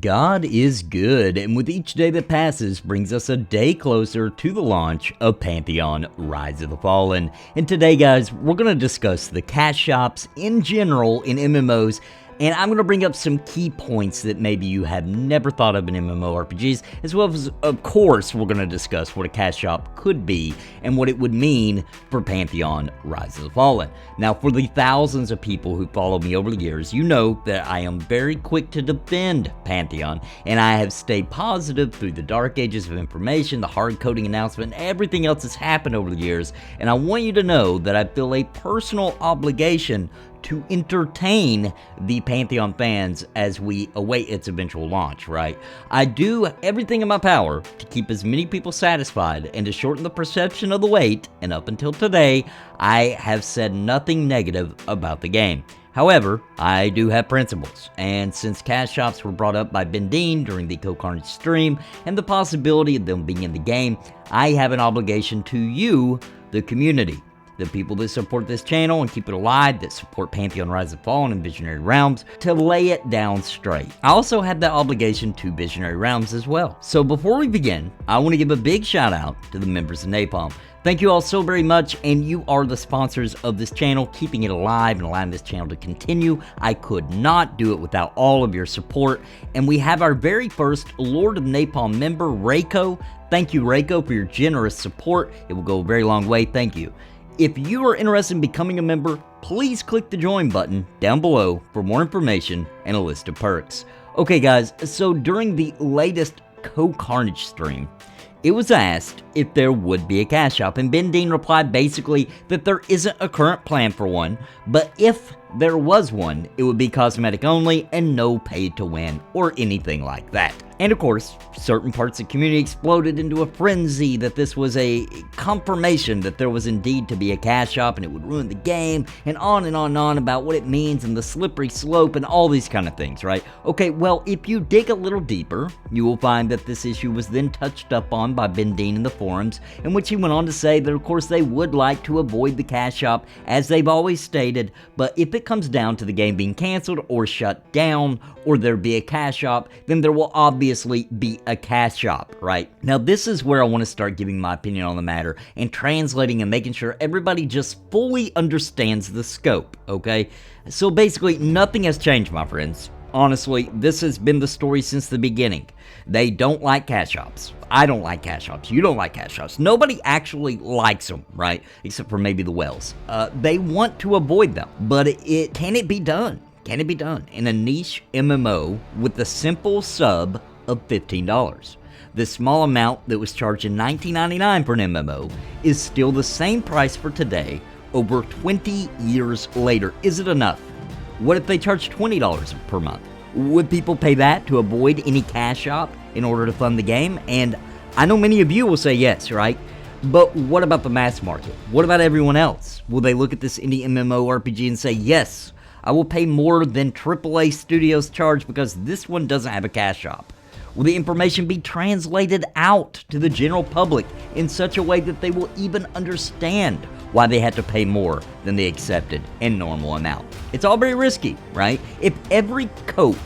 God is good, and with each day that passes brings us a day closer to the launch of Pantheon Rise of the Fallen. And today, guys, we're going to discuss the cash shops in general in MMOs, and I'm going to bring up some key points that maybe you have never thought of in MMORPGs, as well as, of course, we're going to discuss what a cash shop could be and what it would mean for Pantheon Rise of the Fallen. Now, for the thousands of people who follow me over the years, you know that I am very quick to defend Pantheon, and I have stayed positive through the dark ages of information, the hard-coding announcement, and everything else that's happened over the years, and I want you to know that I feel a personal obligation to entertain the Pantheon fans as we await its eventual launch, right? I do everything in my power to keep as many people satisfied and to shorten the perception of the wait, and up until today, I have said nothing negative about the game. However, I do have principles, and since cash shops were brought up by Ben Dean during the Carnage stream, and the possibility of them being in the game, I have an obligation to you, the community. The people that support this channel and keep it alive, that support Pantheon Rise of the Fallen and Visionary Realms, to lay it down straight. I also have that obligation to Visionary Realms as well. So before we begin, I want to give a big shout out to the members of Napalm. Thank you all so very much, and you are the sponsors of this channel, keeping it alive and allowing this channel to continue. I could not do it without all of your support, and we have our very first Lord of Napalm member, Reiko. Thank you, Reiko, for your generous support. It will go a very long way. Thank you. If you are interested in becoming a member, please click the join button down below for more information and a list of perks. Okay guys, so during the latest Carnage stream, it was asked if there would be a cash shop, and Ben Dean replied basically that there isn't a current plan for one, but if there was one, it would be cosmetic only and no pay to win or anything like that. And of course, certain parts of the community exploded into a frenzy that this was a confirmation that there was indeed to be a cash shop and it would ruin the game, and on and on and on about what it means and the slippery slope and all these kind of things, right? Okay, well, if you dig a little deeper, you will find that this issue was then touched up on by Ben Dean in the forums, in which he went on to say that of course they would like to avoid the cash shop, as they've always stated, but if it comes down to the game being canceled or shut down, or there be a cash shop, then there will obviously be a cash shop, right? Now this is where I want to start giving my opinion on the matter and translating and making sure everybody just fully understands the scope, okay? So basically nothing has changed, my friends. Honestly, this has been the story since the beginning. They don't like cash shops. I don't like cash shops. You don't like cash shops. Nobody actually likes them, right? Except for maybe the whales. They want to avoid them, but can it be done? Can it be done in a niche MMO with the simple sub of $15? The small amount that was charged in $19.99 for an MMO is still the same price for today, over 20 years later. Is it enough? What if they charge $20 per month? Would people pay that to avoid any cash shop in order to fund the game? And I know many of you will say yes, right? But what about the mass market? What about everyone else? Will they look at this indie MMORPG and say, yes, I will pay more than AAA studios charge because this one doesn't have a cash shop? Will the information be translated out to the general public in such a way that they will even understand why they had to pay more than the accepted and normal amount? It's all very risky, right? If every Coke,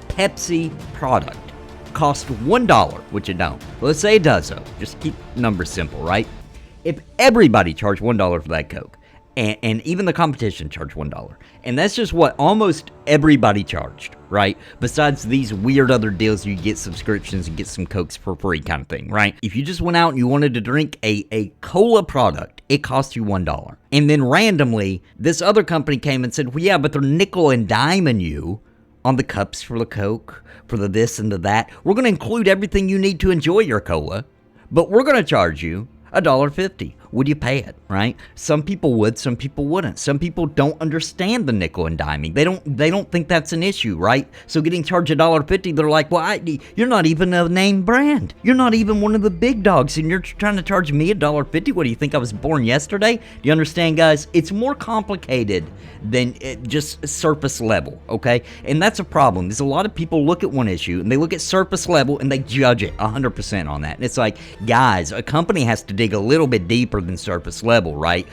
Pepsi product cost $1, which it don't, let's say it does though, just keep numbers simple, right? If everybody charged $1 for that Coke, and even the competition charged $1. And that's just what almost everybody charged, right? Besides these weird other deals, you get subscriptions and get some Cokes for free kind of thing, right? If you just went out and you wanted to drink a cola product, it cost you $1. And then randomly, this other company came and said, well, yeah, but they're nickel and diming you on the cups for the Coke, for the this and the that. We're going to include everything you need to enjoy your cola, but we're going to charge you $1.50. Would you pay it, right? Some people would, some people wouldn't. Some people don't understand the nickel and diming. They don't think that's an issue, right? So getting charged $1.50, they're like, well, you're not even a name brand. You're not even one of the big dogs, and you're trying to charge me $1.50? What, do you think I was born yesterday? Do you understand, guys? It's more complicated than just surface level, okay? And that's a problem. There's a lot of people look at one issue, and they look at surface level, and they judge it 100% on that. And it's like, guys, a company has to dig a little bit deeper than surface level, right?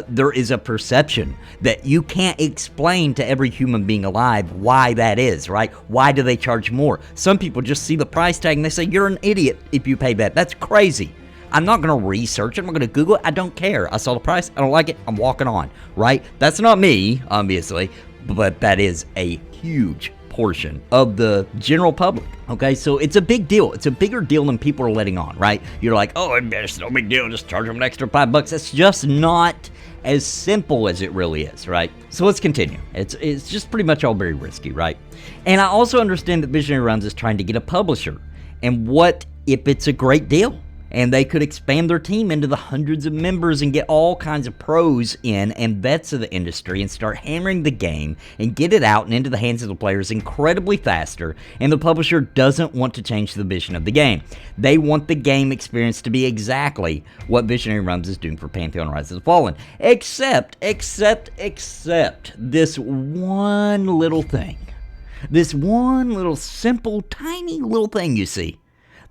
There is a perception that you can't explain to every human being alive why that is, right? Why do they charge more? Some people just see the price tag and they say, you're an idiot if you pay that. That's crazy. I'm not going to research it. I'm not going to Google it. I don't care. I saw the price. I don't like it. I'm walking on, right? That's not me, obviously, but that is a huge portion of the general public. Okay, so it's a big deal. It's a bigger deal than people are letting on, right? You're like, oh, it's no big deal. Just charge them an extra $5. That's just not as simple as it really is, right? So let's continue. It's just pretty much all very risky, right? And I also understand that Visionary Realms is trying to get a publisher. And what if it's a great deal? And they could expand their team into the hundreds of members and get all kinds of pros in and vets of the industry and start hammering the game and get it out and into the hands of the players incredibly faster. And the publisher doesn't want to change the vision of the game. They want the game experience to be exactly what Visionary Realms is doing for Pantheon Rise of the Fallen. Except this one little thing. This one little simple, tiny little thing you see.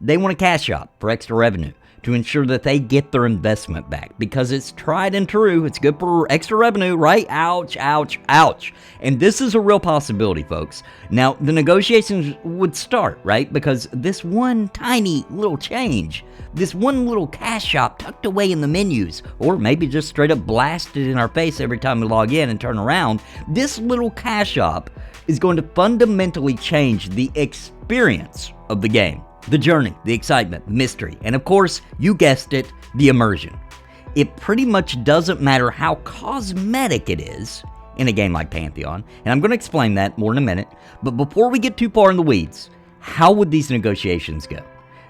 They want a cash shop for extra revenue to ensure that they get their investment back because it's tried and true. It's good for extra revenue, right? Ouch, ouch, ouch. And this is a real possibility, folks. Now, the negotiations would start, right? Because this one tiny little change, this one little cash shop tucked away in the menus, or maybe just straight up blasted in our face every time we log in and turn around, this little cash shop is going to fundamentally change the experience of the game. The journey, the excitement, the mystery, and of course, you guessed it, the immersion. It pretty much doesn't matter how cosmetic it is in a game like Pantheon, and I'm going to explain that more in a minute, but before we get too far in the weeds, how would these negotiations go?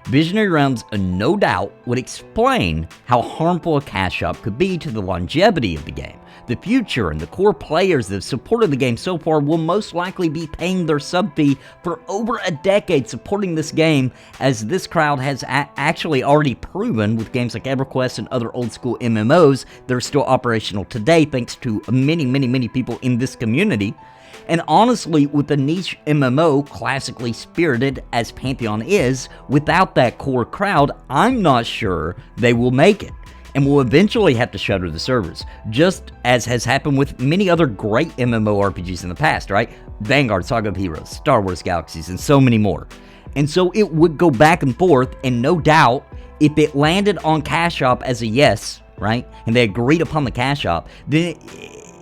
Visionary Realms, no doubt, would explain how harmful a cash shop could be to the longevity of the game. The future and the core players that have supported the game so far will most likely be paying their sub fee for over a decade supporting this game, as this crowd has actually already proven with games like EverQuest and other old school MMOs that are still operational today thanks to many people in this community. And honestly, with a niche MMO classically spirited as Pantheon is, without that core crowd, I'm not sure they will make it, and will eventually have to shutter the servers, just as has happened with many other great MMORPGs in the past, right? Vanguard, Saga of Heroes, Star Wars Galaxies, and so many more. And so it would go back and forth, and no doubt, if it landed on Cash Shop as a yes, right, and they agreed upon the Cash Shop, then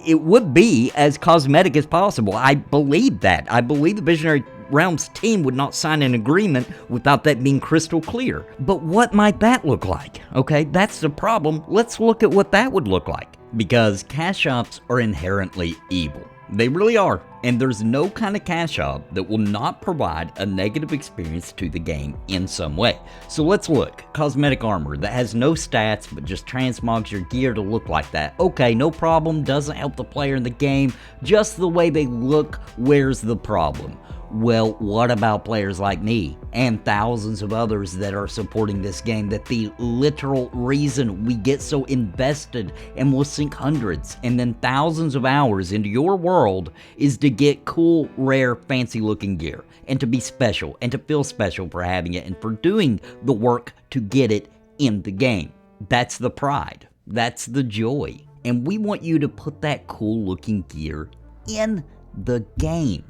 it would be as cosmetic as possible. I believe that. I believe the Visionary Realms team would not sign an agreement without that being crystal clear. But what might that look like? Okay, that's the problem. Let's look at what that would look like. Because cash shops are inherently evil. They really are. And there's no kind of cash shop that will not provide a negative experience to the game in some way. So let's look. Cosmetic armor that has no stats but just transmogs your gear to look like that. Okay, no problem. Doesn't help the player in the game. Just the way they look, where's the problem? Well, what about players like me and thousands of others that are supporting this game, that the literal reason we get so invested and will sink hundreds and then thousands of hours into your world is to get cool, rare, fancy looking gear and to be special and to feel special for having it and for doing the work to get it in the game. That's the pride. That's the joy. And we want you to put that cool looking gear in the game,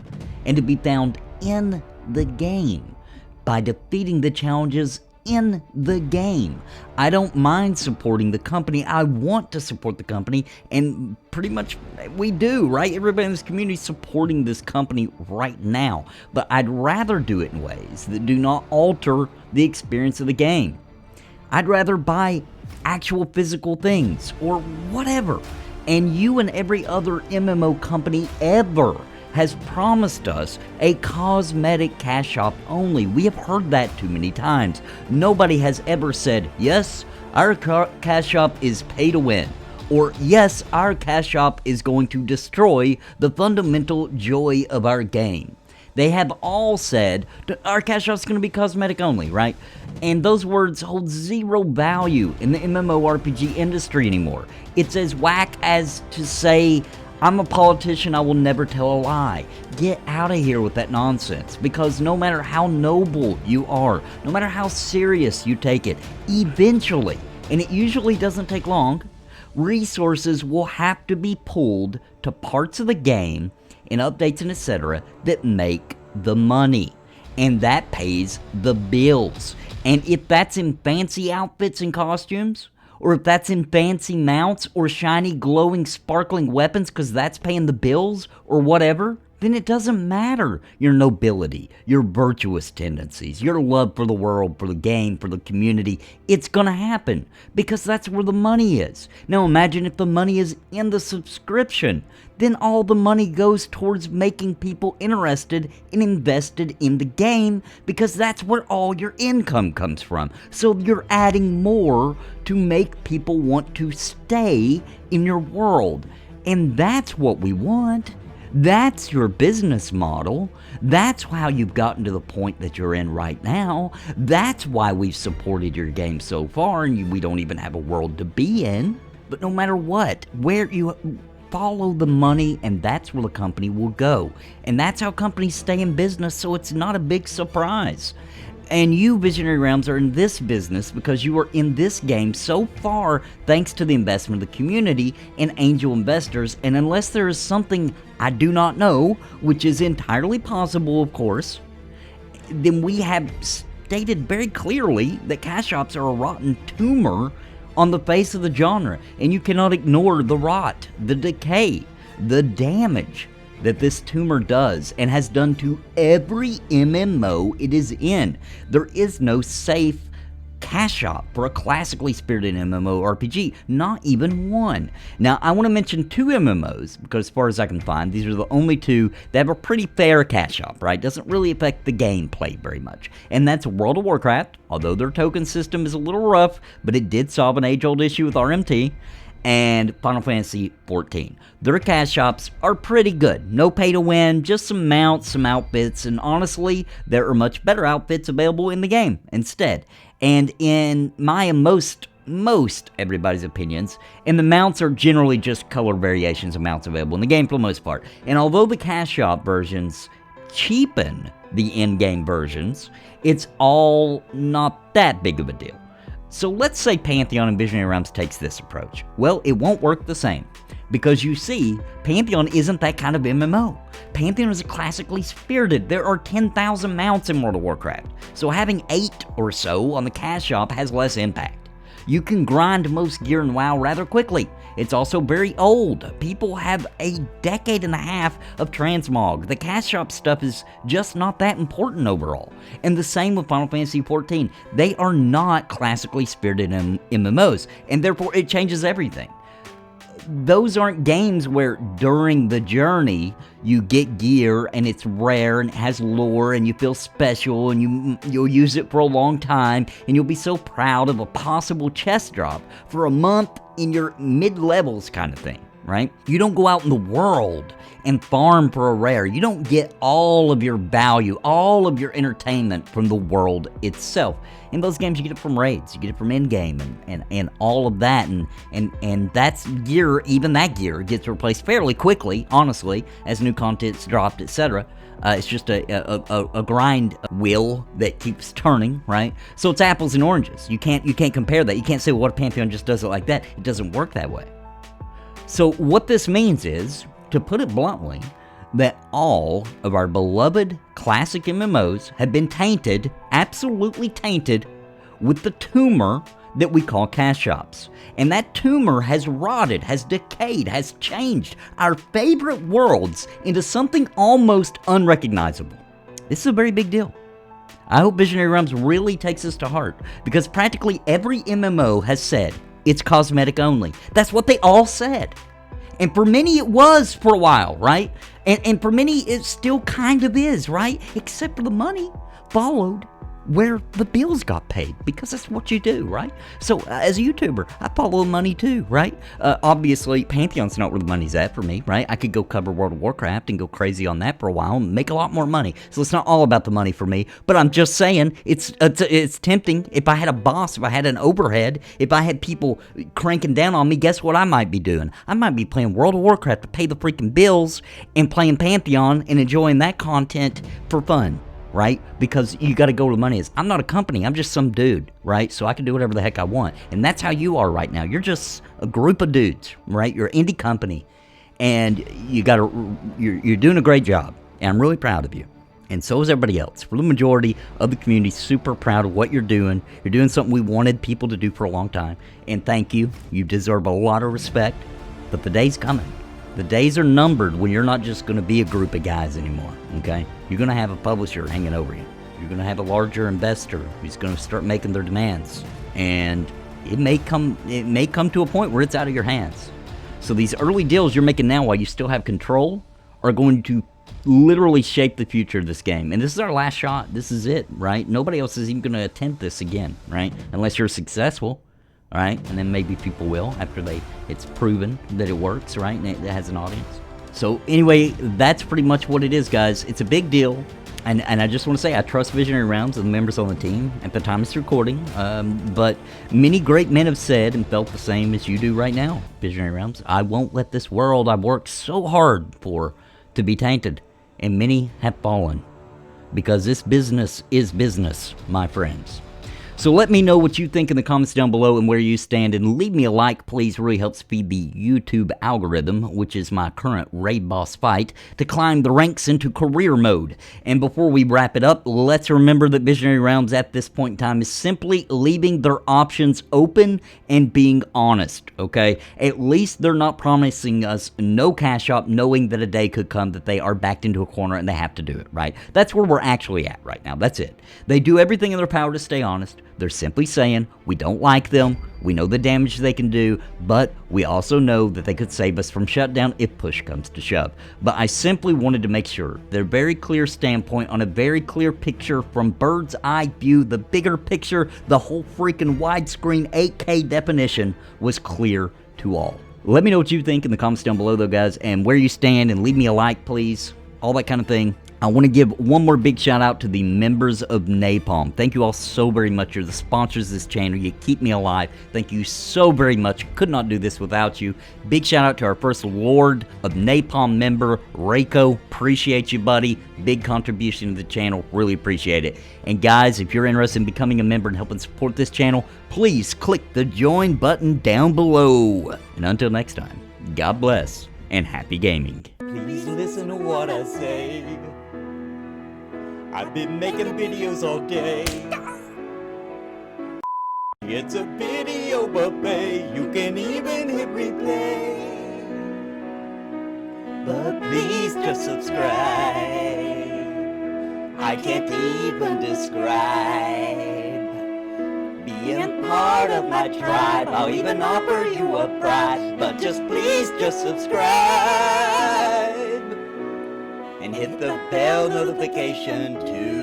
and to be found in the game by defeating the challenges in the game. I don't mind supporting the company. I want to support the company, and pretty much we do, right? Everybody in this community is supporting this company right now, but I'd rather do it in ways that do not alter the experience of the game. I'd rather buy actual physical things or whatever. And you and every other MMO company ever has promised us a cosmetic cash shop only. We have heard that too many times. Nobody has ever said, yes, our cash shop is pay to win. Or yes, our cash shop is going to destroy the fundamental joy of our game. They have all said, our cash shop is going to be cosmetic only, right? And those words hold zero value in the MMORPG industry anymore. It's as whack as to say, I'm a politician, I will never tell a lie. Get out of here with that nonsense, because no matter how noble you are, no matter how serious you take it, eventually and it usually doesn't take long, resources will have to be pulled to parts of the game and updates and etc. that make the money. And that pays the bills. And if that's in fancy outfits and costumes, or if that's in fancy mounts or shiny, glowing, sparkling weapons because that's paying the bills or whatever, then it doesn't matter your nobility, your virtuous tendencies, your love for the world, for the game, for the community. It's going to happen because that's where the money is. Now imagine if the money is in the subscription. Then all the money goes towards making people interested and invested in the game because that's where all your income comes from. So you're adding more to make people want to stay in your world. And that's what we want. That's your business model. That's how you've gotten to the point that you're in right now. That's why we've supported your game so far and we don't even have a world to be in. But no matter what, where you follow the money, and that's where the company will go. And that's how companies stay in business, so it's not a big surprise. And you, Visionary Realms, are in this business because you are in this game so far thanks to the investment of the community and angel investors. And unless there is something I do not know, which is entirely possible, of course, then we have stated very clearly that cash shops are a rotten tumor on the face of the genre, and you cannot ignore the rot, the decay, the damage that this tumor does and has done to every MMO it is in. There is no safe cash shop for a classically spirited MMORPG, not even one. Now, I want to mention two MMOs, because as far as I can find, these are the only two that have a pretty fair cash shop, right? Doesn't really affect the gameplay very much. And that's World of Warcraft, although their token system is a little rough, but it did solve an age-old issue with RMT, and Final Fantasy XIV. Their cash shops are pretty good. No pay to win, just some mounts, some outfits, and honestly, there are much better outfits available in the game instead. And in my and most everybody's opinions, and the mounts are generally just color variations of mounts available in the game for the most part. And although the cash shop versions cheapen the in-game versions, it's all not that big of a deal. So let's say Pantheon and Visionary Realms takes this approach. Well, it won't work the same. Because you see, Pantheon isn't that kind of MMO. Pantheon is classically spirited. There are 10,000 mounts in World of Warcraft. So having 8 or so on the cash shop has less impact. You can grind most gear in WoW rather quickly. It's also very old. People have a decade and a half of transmog. The cash shop stuff is just not that important overall. And the same with Final Fantasy XIV. They are not classically spirited MMOs, and therefore it changes everything. Those aren't games where during the journey you get gear and it's rare and it has lore and you feel special and you'll use it for a long time and you'll be so proud of a possible chest drop for a month in your mid-levels kind of thing, right? You don't go out in the world and farm for a rare. You don't get all of your value, all of your entertainment from the world itself. In those games, you get it from raids, you get it from in-game and all of that, and that's gear, even that gear gets replaced fairly quickly, honestly, as new content's dropped, etc. It's just a grind wheel that keeps turning, right? So it's apples and oranges. You can't compare that. You can't say, well, what if Pantheon just does it like that? It doesn't work that way. So what this means is, to put it bluntly, that all of our beloved classic MMOs have been tainted, absolutely tainted, with the tumor that we call cash shops. And that tumor has rotted, has decayed, has changed our favorite worlds into something almost unrecognizable. This is a very big deal. I hope Visionary Realms really takes this to heart, because practically every MMO has said it's cosmetic only. That's what they all said. And for many it was for a while, right? And for many it still kind of is, right? Except for the money followed where the bills got paid, because that's what you do, right? So as a YouTuber, I follow the money too, right? Obviously, Pantheon's not where the money's at for me, right? I could go cover World of Warcraft and go crazy on that for a while and make a lot more money. So it's not all about the money for me, but I'm just saying it's tempting. If I had a boss, if I had an overhead, if I had people cranking down on me, guess what I might be doing? I might be playing World of Warcraft to pay the freaking bills and playing Pantheon and enjoying that content for fun. right? Because you got to go where the money is. I'm not a company. I'm just some dude, right? So I can do whatever the heck I want. And that's how you are right now. You're just a group of dudes, right? You're an indie company, and you're doing a great job. And I'm really proud of you. And so is everybody else. For the majority of the community, super proud of what you're doing. You're doing something we wanted people to do for a long time. And thank you. You deserve a lot of respect. But the day's coming. The days are numbered when you're not just going to be a group of guys anymore, okay? You're going to have a publisher hanging over you. You're going to have a larger investor who's going to start making their demands. And it may come to a point where it's out of your hands. So these early deals you're making now while you still have control are going to literally shape the future of this game. And this is our last shot. This is it, right? Nobody else is even going to attempt this again, right? Unless you're successful. All right, and then maybe people will after it's proven that it works, right, and it has an audience. So anyway, that's pretty much what it is, guys. It's a big deal, and I just want to say I trust Visionary Realms and the members on the team at the time it's recording, but many great men have said and felt the same as you do right now, Visionary Realms. I won't let this world I've worked so hard for to be tainted, and many have fallen, because this business is business, my friends. So let me know what you think in the comments down below and where you stand, and leave me a like, please. It really helps feed the YouTube algorithm, which is my current raid boss fight, to climb the ranks into career mode. And before we wrap it up, let's remember that Visionary Realms at this point in time is simply leaving their options open and being honest, okay? At least they're not promising us no cash up, knowing that a day could come that they are backed into a corner and they have to do it, right? That's where we're actually at right now. That's it. They do everything in their power to stay honest. They're simply saying, we don't like them, we know the damage they can do, but we also know that they could save us from shutdown if push comes to shove. But I simply wanted to make sure their very clear standpoint on a very clear picture from bird's eye view, the bigger picture, the whole freaking widescreen 8K definition was clear to all. Let me know what you think in the comments down below though, guys, and where you stand, and leave me a like, please, all that kind of thing. I want to give one more big shout out to the members of Napalm. Thank you all so very much. You're the sponsors of this channel. You keep me alive. Thank you so very much. Could not do this without you. Big shout out to our first Lord of Napalm member, Reiko. Appreciate you, buddy. Big contribution to the channel. Really appreciate it. And guys, if you're interested in becoming a member and helping support this channel, please click the join button down below. And until next time, God bless and happy gaming. Please listen to what I say. I've been making videos all day. It's a video buffet. You can even hit replay. But please just subscribe. I can't even describe being part of my tribe. I'll even offer you a prize. But just please just subscribe. And hit the bell notification too.